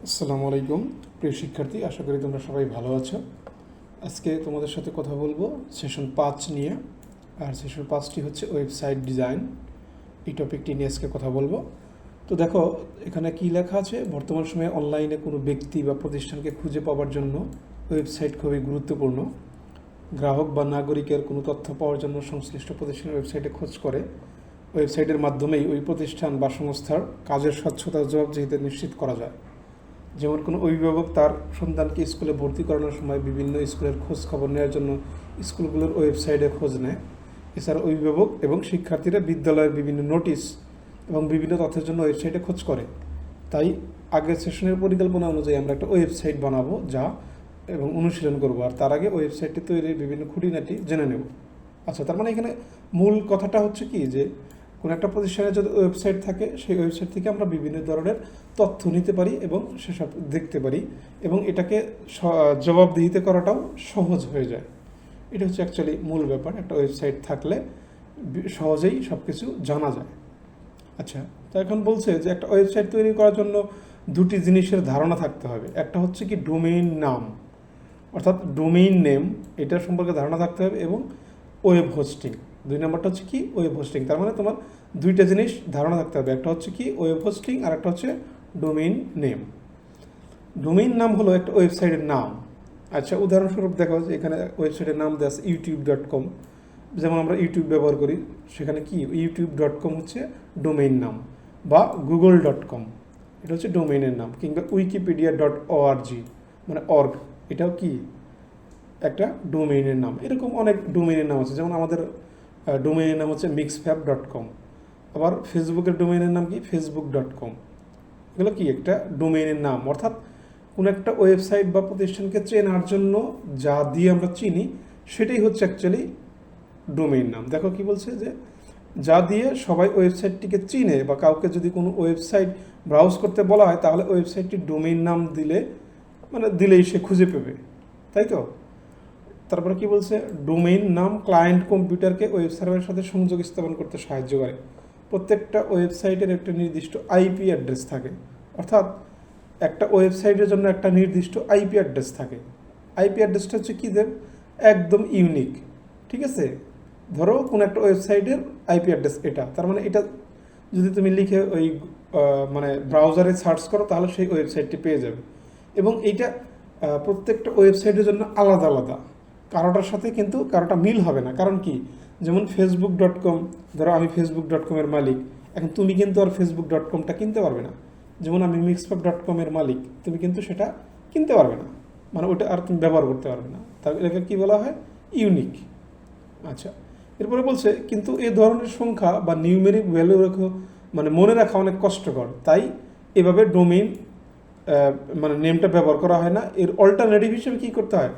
আসসালামু আলাইকুম প্রিয় শিক্ষার্থী, আশা করি তোমরা সবাই ভালো আছো। আজকে তোমাদের সাথে কথা বলবো সেশন 5 নিয়ে। আর সেশন 5টি হচ্ছে ওয়েবসাইট ডিজাইন। এই টপিকটি নিয়ে আজকে কথা বলবো। তো দেখো এখানে কি লেখা আছে, বর্তমান সময়ে অনলাইনে কোনো ব্যক্তি বা প্রতিষ্ঠানকে খুঁজে পাওয়ার জন্য ওয়েবসাইট খুবই গুরুত্বপূর্ণ। গ্রাহক বা নাগরিকের কোনো তথ্য পাওয়ার জন্য সংশ্লিষ্ট প্রতিষ্ঠানের ওয়েবসাইটে খোঁজ করে ওয়েবসাইটের মাধ্যমেই ওই প্রতিষ্ঠান বা সংস্থার কাজের স্বচ্ছতা ও জবাবদিহিতা নিশ্চিত করা যায়। যেমন কোনো অভিভাবক তার সন্তানকে স্কুলে ভর্তি করানোর সময় বিভিন্ন স্কুলের খোঁজ খবর নেওয়ার জন্য স্কুলগুলোর ওয়েবসাইটে খোঁজ নেয়। এছাড়া অভিভাবক এবং শিক্ষার্থীরা বিদ্যালয়ের বিভিন্ন নোটিশ এবং বিভিন্ন তথ্যের জন্য ওয়েবসাইটে খোঁজ করে। তাই আগের সেশনের পরিকল্পনা অনুযায়ী আমরা একটা ওয়েবসাইট বানাবো এবং অনুশীলন করবো। আর তার আগে ওয়েবসাইটটি তৈরির বিভিন্ন খুঁটিনাটি জেনে নেব। আচ্ছা, তার মানে এখানে মূল কথাটা হচ্ছে কি, যে কোনো একটা প্রতিষ্ঠানের যদি ওয়েবসাইট থাকে, সেই ওয়েবসাইট থেকে আমরা বিভিন্ন ধরনের তথ্য নিতে পারি এবং সেসব দেখতে পারি, এবং এটাকে জবাবদিহিতে করাটাও সহজ হয়ে যায়। এটা হচ্ছে অ্যাকচুয়ালি মূল ব্যাপার। একটা ওয়েবসাইট থাকলে সহজেই সব কিছু জানা যায়। আচ্ছা, তো এখন বলছে যে একটা ওয়েবসাইট তৈরি করার জন্য দুটি জিনিসের ধারণা থাকতে হবে। একটা হচ্ছে কি ডোমেইন নাম, অর্থাৎ ডোমেইন নেম, এটার সম্পর্কে ধারণা থাকতে হবে, এবং ওয়েব হোস্টিং। 2 নম্বরটা হচ্ছে কি ওয়েব হোস্টিং। তার মানে তোমার দুইটা জিনিস ধারণা থাকতে হবে, একটা হচ্ছে কি ওয়েব হোস্টিং আর একটা হচ্ছে ডোমেইন নেম। ডোমেইন নাম হলো একটা ওয়েবসাইটের নাম। আচ্ছা, উদাহরণস্বরূপ দেখো যে এখানে ওয়েবসাইটের নাম দেওয়া আছে youtube.com। যেমন আমরা ইউটিউব ব্যবহার করি, সেখানে কি youtube.com হচ্ছে ডোমেইন নাম, বা google.com এটা হচ্ছে ডোমেইনের নাম, কিংবা wikipedia.org মানে অর্গ, এটাও কি একটা ডোমেইনের নাম। এরকম অনেক ডোমেইনের নাম আছে। যেমন আমাদের ডোমেইনের নাম হচ্ছে mixfab.com। আবার ফেসবুকের ডোমেইনের নাম কি facebook.com। এগুলো কি একটা ডোমেইনের নাম, অর্থাৎ কোনো একটা ওয়েবসাইট বা প্রতিষ্ঠানকে চেনার জন্য যা দিয়ে আমরা চিনি সেটাই হচ্ছে অ্যাকচুয়ালি ডোমেইন নাম। দেখো কি বলছে, যে যা দিয়ে সবাই ওয়েবসাইটটিকে চিনে, বা কাউকে যদি কোনো ওয়েবসাইট ব্রাউজ করতে বলা হয়, তাহলে ওয়েবসাইটটির ডোমেইন নাম দিলেই সে খুঁজে পাবে, তাই তো? তারপরে কি বলছে, ডোমেইন নাম ক্লায়েন্ট কম্পিউটারকে ওয়েব সার্ভারের সাথে সংযোগ স্থাপন করতে সাহায্য করে। প্রত্যেকটা ওয়েবসাইটের একটা নির্দিষ্ট আইপি অ্যাড্রেস থাকে, অর্থাৎ একটা ওয়েবসাইটের জন্য একটা নির্দিষ্ট আইপি অ্যাড্রেস থাকে। আইপি অ্যাড্রেসটা হচ্ছে কি দেব, একদম ইউনিক। ঠিক আছে, ধরো কোনো একটা ওয়েবসাইটের আইপি অ্যাড্রেস এটা, তার মানে এটা যদি তুমি লিখে ওই ব্রাউজারে সার্চ করো, তাহলে সেই ওয়েবসাইটটি পেয়ে যাবে। এবং এইটা প্রত্যেকটা ওয়েবসাইটের জন্য আলাদা আলাদা, কারোটার সাথে কিন্তু কারোটা মিল হবে না। কারণ কি, যেমন facebook.com, ধরো আমি facebook.com-এর মালিক, এখন তুমি কিন্তু আর facebook.com-টা কিনতে পারবে না। যেমন আমি mixfab.com-এর মালিক, তুমি কিন্তু সেটা কিনতে পারবে না, মানে ওটা আর তুমি ব্যবহার করতে পারবে না। তাহলে এটাকে কী বলা হয়, ইউনিক। আচ্ছা, এরপরে বলছে কিন্তু এই ধরনের সংখ্যা বা নিউমেরিক ভ্যালু মনে রাখা অনেক কষ্টকর, তাই এভাবে ডোমেইন নেমটা ব্যবহার করা হয় না। এর অল্টারনেটিভ হিসেবে কী করতে হয়,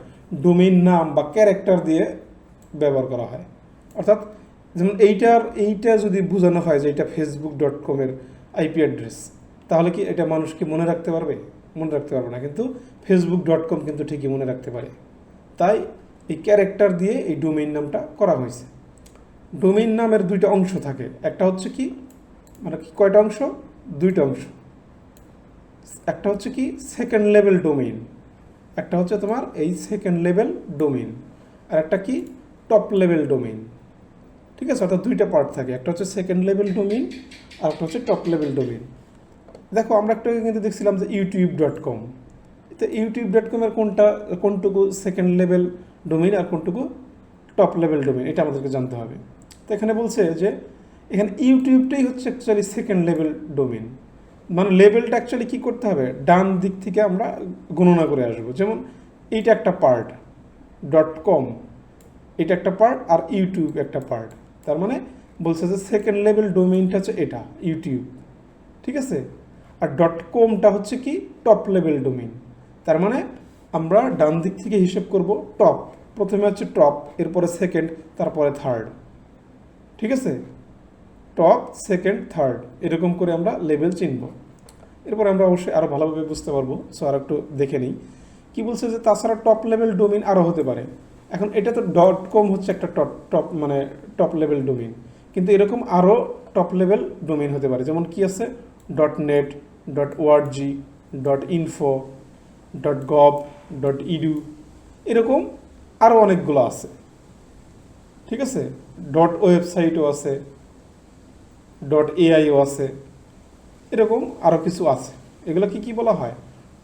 ডোমেইন নাম বা ক্যারেক্টার দিয়ে ব্যবহার করা হয়। অর্থাৎ যেমন এইটা যদি বোঝানো হয় যে এটা facebook.com-এর আইপি অ্যাড্রেস, তাহলে কি এটা মানুষ কি মনে রাখতে পারবে? মনে রাখতে পারবে না, কিন্তু facebook.com কিন্তু ঠিকই মনে রাখতে পারে। তাই এই ক্যারেক্টার দিয়ে এই ডোমেইন নামটা করা হয়েছে। ডোমেইন নামের দুইটা অংশ থাকে, একটা হচ্ছে কি কয়টা অংশ, দুইটা অংশ। একটা হচ্ছে কি সেকেন্ড লেভেল ডোমেইন, একটা হচ্ছে তোমার এই সেকেন্ড লেভেল ডোমেইন, আর একটা কি টপ লেভেল ডোমেইন। ঠিক আছে, অর্থাৎ দুইটা পার্ট থাকে, একটা হচ্ছে সেকেন্ড লেভেল ডোমেইন আর একটা হচ্ছে টপ লেভেল ডোমেইন। দেখো আমরা একটা কিন্তু দেখছিলাম যে youtube.com, তো youtube.com-এর কোনটুকু সেকেন্ড লেভেল ডোমেইন আর কোনটুকু টপ লেভেল ডোমেইন, এটা আমাদেরকে জানতে হবে। তো এখানে বলছে যে এখানে ইউটিউবটাই হচ্ছে অ্যাকচুয়ালি সেকেন্ড লেভেল ডোমেইন। লেভেলটা অ্যাকচুয়ালি কী করতে হবে, ডান দিক থেকে আমরা গণনা করে আসবো। যেমন এইটা একটা পার্ট, .com এটা একটা পার্ট, আর ইউটিউব একটা পার্ট। তার মানে বলছে যে সেকেন্ড লেভেল ডোমেইনটা হচ্ছে এটা ইউটিউব, ঠিক আছে। আর .comটা হচ্ছে কি টপ লেভেল ডোমেইন। তার মানে আমরা ডান দিক থেকে হিসেব করব, টপ প্রথমে হচ্ছে টপ, এরপরে সেকেন্ড, তারপরে থার্ড। ঠিক আছে, টপ সেকেন্ড থার্ড এরকম করে আমরা লেভেল চিনব। এরপর আমরা অবশ্যই আরও ভালোভাবে বুঝতে পারবো। সো আর একটু দেখে নিই কী বলছে, যে তাছাড়া টপ লেভেল ডোমেইন আরও হতে পারে। এখন এটা তো .com হচ্ছে একটা টপ লেভেল ডোমেইন, কিন্তু এরকম আরও টপ লেভেল ডোমেইন হতে পারে। যেমন কি আছে, .net, .org, .info .gov .edu এরকম আরও অনেকগুলো আছে, ঠিক আছে। .ওয়েবসাইটও আছে, .aiও আছে, এরকম আরও কিছু আছে। এগুলো কি বলা হয়?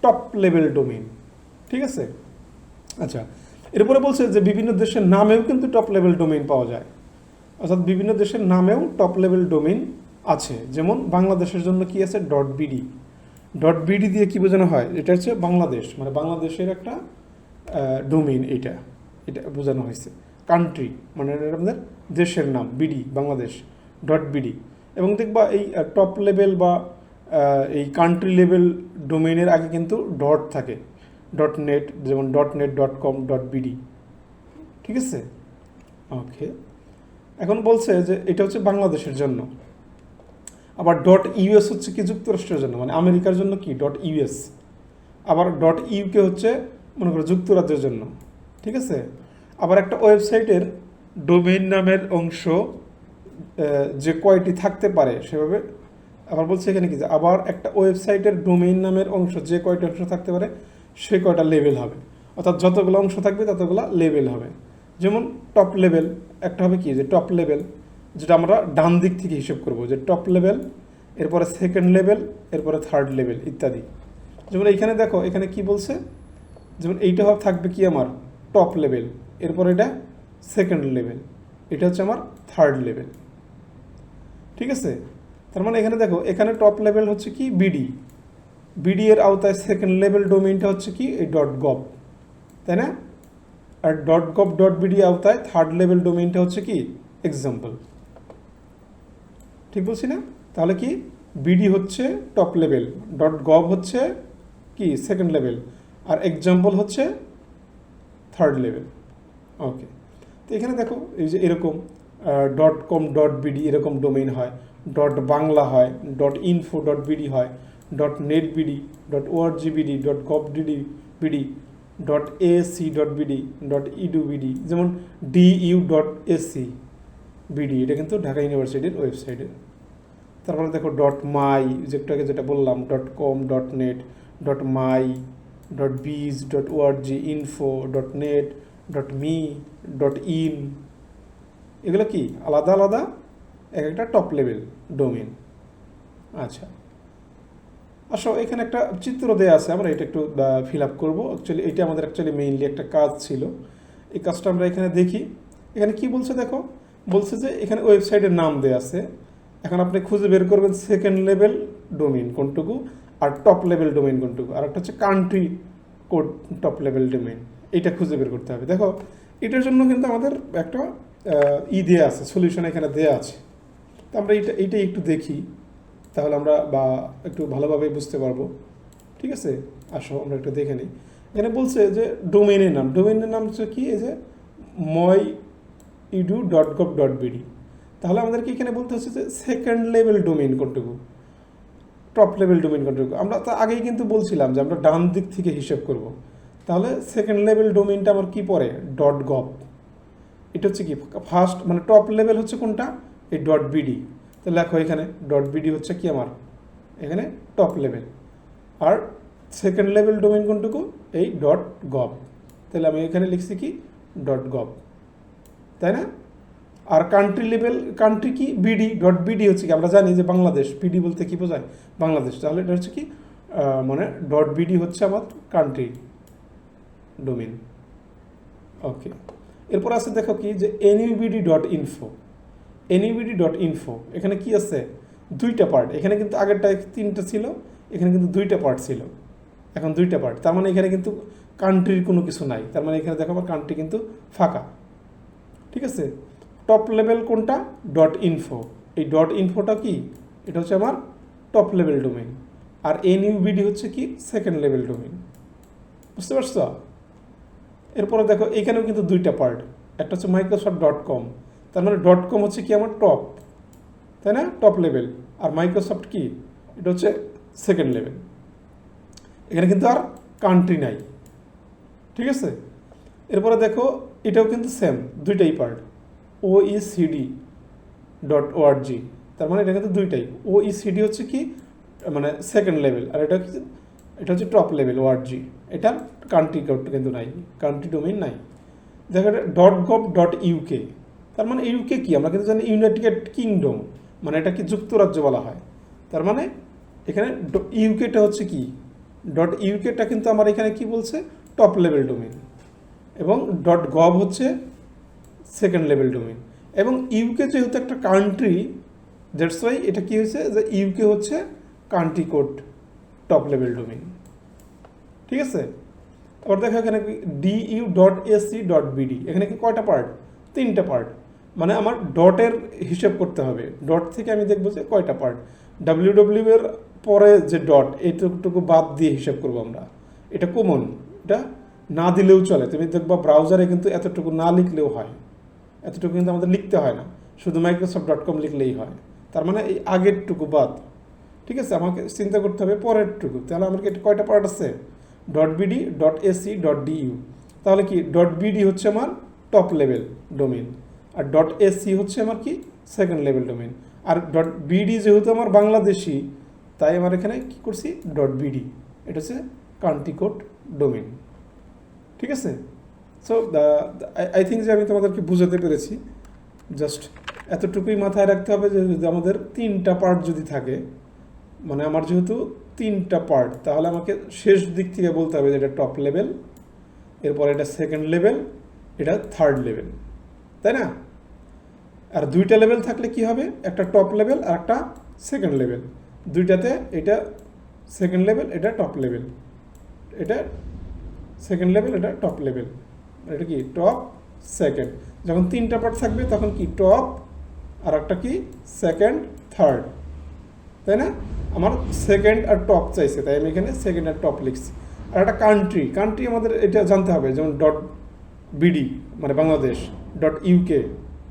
টপ লেভেল ডোমেইন, ঠিক আছে। আচ্ছা, এরপরে বলছে যে বিভিন্ন দেশের নামেও কিন্তু টপ লেভেল ডোমেইন পাওয়া যায়, অর্থাৎ বিভিন্ন দেশের নামেও টপ লেভেল ডোমেইন আছে। যেমন বাংলাদেশের জন্য কি আছে? .bd .bd দিয়ে কি বোঝানো হয়? এটা হচ্ছে বাংলাদেশ, মানে বাংলাদেশের একটা ডোমেইন, এটা বোঝানো হয়েছে। কান্ট্রি মানে আমাদের দেশের নাম, বিডি বাংলাদেশ .bd। এবং দেখবা এই টপ লেভেল বা এই কান্ট্রি লেভেল ডোমেইনের আগে কিন্তু ডট থাকে, .net, যেমন .net .com .bd, ঠিক আছে। ওকে, এখন বলছে যে এটা হচ্ছে বাংলাদেশের জন্য। আবার .us হচ্ছে কি যুক্তরাষ্ট্রের জন্য, মানে আমেরিকার জন্য কি .us। আবার .uk হচ্ছে মনে করো যুক্তরাজ্যের জন্য, ঠিক আছে। আবার একটা ওয়েবসাইটের ডোমেইন নামের অংশ যে কয়টি থাকতে পারে সেভাবে, আবার বলছে এখানে কি যে আবার একটা ওয়েবসাইটের ডোমেইন নামের অংশ যে কয়টা অংশ থাকতে পারে সে কয়টা লেভেল হবে, অর্থাৎ যতগুলো অংশ থাকবে ততগুলো লেভেল হবে। যেমন টপ লেভেল একটা হবে কি, যে টপ লেভেল যেটা আমরা ডান দিক থেকে হিসেব করব, যে টপ লেভেল, এরপরে সেকেন্ড লেভেল, এরপরে থার্ড লেভেল ইত্যাদি। যেমন এইখানে দেখো, এখানে কি বলছে, যেমন এইটা থাকবে কি আমার টপ লেভেল, এরপর এটা সেকেন্ড লেভেল, এটা হচ্ছে আমার থার্ড লেভেল, ঠিক আছে। তার মানে এখানে দেখো, এখানে টপ লেভেল হচ্ছে কি বিডি এর আওতায় সেকেন্ড লেভেল ডোমেইনটা হচ্ছে কি এই .gov, তাই না। আর .gov .bd আওতায় থার্ড লেভেল ডোমেইনটা হচ্ছে কি এক্সাম্পল, ঠিক বলছি না? তাহলে কি বিডি হচ্ছে টপ লেভেল, .gov হচ্ছে কি সেকেন্ড লেভেল, আর এক্সাম্পল হচ্ছে থার্ড লেভেল। ওকে, তো এখানে দেখো এই যে এরকম .com .bd এরকম ডোমেইন হয়, .বাংলা হয়, .info .bd হয়, .netbd .orgbd .govbd .ac.bd .edubd, যেমন .du.ac বিডি, এটা কিন্তু ঢাকা ইউনিভার্সিটির ওয়েবসাইটের। তারপরে দেখো .my যেটা বললাম, .com .net .my .biz .org info .net .me .in, এগুলো কি আলাদা আলাদা এক একটা টপ লেভেল ডোমেইন। আচ্ছা, আসো এখানে একটা চিত্র দেওয়া আছে, আমরা এটা একটু ফিল আপ করবো। অ্যাকচুয়ালি এটা আমাদের মেইনলি একটা কাজ ছিল, এই কাজটা আমরা এখানে দেখি। এখানে কি বলছে দেখো, বলছে যে এখানে ওয়েবসাইটের নাম দেওয়া আছে। এখন আপনি খুঁজে বের করবেন সেকেন্ড লেভেল ডোমেইন কোনটুকু আর টপ লেভেল ডোমেইন কোনটুকু, আর একটা হচ্ছে country code top level domain, এইটা খুঁজে বের করতে হবে। দেখো এটার জন্য কিন্তু আমাদের একটা দেওয়া আছে, সলিউশন এখানে দেওয়া আছে। তো আমরা এইটাই একটু দেখি, তাহলে আমরা একটু ভালোভাবে বুঝতে পারবো, ঠিক আছে। আসো আমরা একটু দেখে নিই। এখানে বলছে যে ডোমেইনের নাম হচ্ছে কি, এই যে moedu.gov.bd। তাহলে আমাদেরকে এখানে বলতে হচ্ছে যে সেকেন্ড লেভেল ডোমেইন কোনটুকু, টপ লেভেল ডোমেইন কোনটুকু। আমরা তো আগেই কিন্তু বলছিলাম যে আমরা ডান দিক থেকে হিসেব করব। তাহলে সেকেন্ড লেভেল ডোমেইনটা আমার কি পড়ে, .gov। এটা হচ্ছে কি ফার্স্ট, মানে টপ লেভেল হচ্ছে কোনটা, এই .bd। তো লেখো এখানে .bd হচ্ছে কি আমার এখানে টপ লেভেল, আর সেকেন্ড লেভেল ডোমেইন কোনটুকু, এই .gov। তাহলে আমি এখানে লিখছি কি .gov, তাই না। আর কান্ট্রি কি .bd হচ্ছে কি, আমরা জানি যে বাংলাদেশ, বিডি বলতে কি বোঝায়, বাংলাদেশ। তাহলে এটা হচ্ছে কি মানে .bd হচ্ছে আমার কান্ট্রি ডোমেইন। ওকে, এরপর আছে দেখো কি যে nubd.info। nubd.info এখানে কি আছে, দুইটা পার্ট। এখানে কিন্তু আগেরটা তিনটা ছিল, এখানে কিন্তু দুইটা পার্ট ছিল, এখন দুইটা পার্ট। তার মানে এখানে কিন্তু কান্ট্রির কোনো কিছু নাই, তার মানে এখানে দেখো আমার কান্ট্রি কিন্তু ফাঁকা, ঠিক আছে। টপ লেভেল কোনটা, .info। এই .infoটা কি, এটা হচ্ছে আমার টপ লেভেল ডোমেইন, আর nubd হচ্ছে কি সেকেন্ড লেভেল ডোমেইন, বুঝতে পারছো। এরপরে দেখো এখানেও কিন্তু দুইটা পার্ট, একটা হচ্ছে microsoft.com, তার মানে .com হচ্ছে কি আমার টপ, তাই না, টপ লেভেল। আর মাইক্রোসফট কি, এটা হচ্ছে সেকেন্ড লেভেল। এখানে কিন্তু আর কান্ট্রি নাই, ঠিক আছে। এরপরে দেখো এটাও কিন্তু সেম, দুইটাই পার্ট, OECD.org। তার মানে এটা কিন্তু দুইটাই, OECD হচ্ছে কি মানে সেকেন্ড লেভেল, আর এটা এটা হচ্ছে টপ লেভেল ORG, এটা কান্ট্রি কোড কিন্তু নাই, কান্ট্রি ডোমেইন নাই। দেখো এটা .gov.uk, তার মানে ইউকে কি আমরা কিন্তু জানি ইউনাইটেড কিংডম, মানে এটা কি যুক্তরাজ্য বলা হয়। তার মানে এখানে ইউকেটা হচ্ছে কি .uk-টা কিন্তু আমার এখানে কি বলছে টপ লেভেল ডোমেইন, এবং .gov হচ্ছে সেকেন্ড লেভেল ডোমেইন। এবং ইউকে যেহেতু একটা কান্ট্রি, দ্যাটস ওয়াই এটা কি হয়েছে যে ইউকে হচ্ছে country code top level domain. ঠিক আছে, আবার দেখো এখানে du.ac.bd, এখানে কি কয়টা পার্ট, 3টা পার্ট, মানে আমার ডটের হিসাব করতে হবে, ডট থেকে আমি দেখবো যে কয়টা পার্ট। www এর পরে যে ডট এইটুকু বাদ দিয়ে হিসাব করবো আমরা, এটা কমন, এটা না দিলেও চলে। তুমি দেখবা ব্রাউজারে কিন্তু এতটুকু না লিখলেও হয়, এতটুকু কিন্তু আমাদের লিখতে হয় না, শুধু microsoft.com লিখলেই হয়। তার মানে এই আগেরটুকু বাদ, ঠিক আছে, আমাকে চিন্তা করতে হবে পরেরটুকু। তাহলে আমার এটা কয়টা পার্ট আছে, .bd, .ac.du, তাহলে কি .bd হচ্ছে আমার টপ লেভেল ডোমেইন, আর .ac হচ্ছে আমার কি সেকেন্ড লেভেল ডোমেইন। আর .bd যেহেতু আমার বাংলাদেশি, তাই আমার এখানে কি করছি .bd, এটা হচ্ছে কান্ট্রি কোড ডোমেইন। ঠিক আছে, সো আই থিঙ্ক যে আমি তোমাদেরকে বুঝাতে পেরেছি। জাস্ট এতটুকুই মাথায় রাখতে হবে যে যদি আমাদের 3টা পার্ট যদি থাকে, মানে আমার যেহেতু 3টা পার্ট, তাহলে আমাকে শেষ দিক থেকে বলতে হবে যে এটা টপ লেভেল, এরপর এটা সেকেন্ড লেভেল, এটা থার্ড লেভেল, তাই না? আর 2টা লেভেল থাকলে কি হবে, একটা টপ লেভেল আর একটা সেকেন্ড লেভেল, 2টাতে এটা সেকেন্ড লেভেল, এটা টপ লেভেল, এটা সেকেন্ড লেভেল, এটা টপ লেভেল, এটা কি টপ সেকেন্ড। যখন 3টা পার্ট থাকবে তখন কি টপ আর একটা কি সেকেন্ড থার্ড, তাই না? আমার সেকেন্ড আর টপ চাইছে, তাই আমি এখানে সেকেন্ড আর টপ লিখছি। আর একটা কান্ট্রি আমাদের এটা জানতে হবে, যেমন .bd মানে বাংলাদেশ, .uk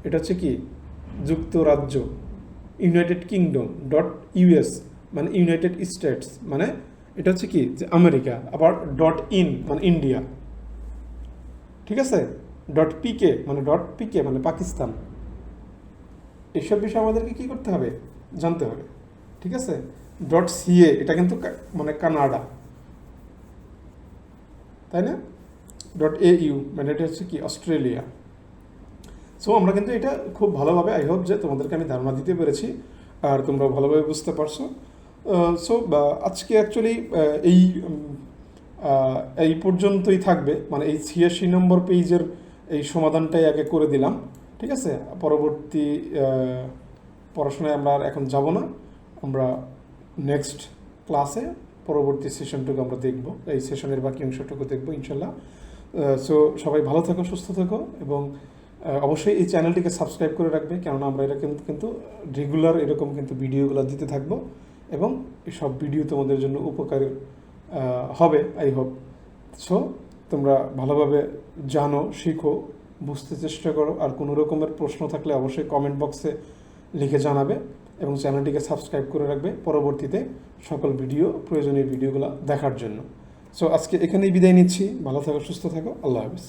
এটা হচ্ছে কি যুক্তরাজ্য, ইউনাইটেড কিংডম, .us মানে ইউনাইটেড স্টেটস, মানে এটা হচ্ছে কি যে আমেরিকা। আবার .in মানে ইন্ডিয়া, ঠিক আছে, .pk মানে পাকিস্তান। এইসব বিষয় আমাদেরকে কি করতে হবে, জানতে হবে। ঠিক আছে, .ca এটা কিন্তু মানে কানাডা, তাই না? .au মানে এটা হচ্ছে কি অস্ট্রেলিয়া। সো আমরা কিন্তু এটা খুব ভালোভাবে, আই হোপ যে তোমাদেরকে আমি ধারণা দিতে পেরেছি আর তোমরা ভালোভাবে বুঝতে পারছো। সো আজকে অ্যাকচুয়ালি এই পর্যন্তই থাকবে, মানে এই 86 নম্বর পেজের এই সমাধানটাই আগে করে দিলাম। ঠিক আছে, পরবর্তী পড়াশোনায় আমরা আর এখন যাব না, আমরা নেক্সট ক্লাসে পরবর্তী সেশনটুকু আমরা দেখব, এই সেশনের বাকি অংশটুকু দেখবো ইনশাল্লাহ। সো সবাই ভালো থাকো, সুস্থ থাকো, এবং অবশ্যই এই চ্যানেলটিকে সাবস্ক্রাইব করে রাখবে, কেননা আমরা এটা কিন্তু রেগুলার এরকম কিন্তু ভিডিওগুলো দিতে থাকবো, এবং এই সব ভিডিও তোমাদের জন্য উপকারী হবে আই হোপ। সো তোমরা ভালোভাবে জানো, শিখো, বুঝতে চেষ্টা করো, আর কোনো রকমের প্রশ্ন থাকলে অবশ্যই কমেন্ট বক্সে লিখে জানাবে, এবং চ্যানেলটিকে সাবস্ক্রাইব করে রাখবে পরবর্তীতে সকল প্রয়োজনীয় ভিডিওগুলো দেখার জন্য। সো আজকে এখানেই বিদায় নিচ্ছি, ভালো থাকো, সুস্থ থাকো, আল্লাহ হাফেজ।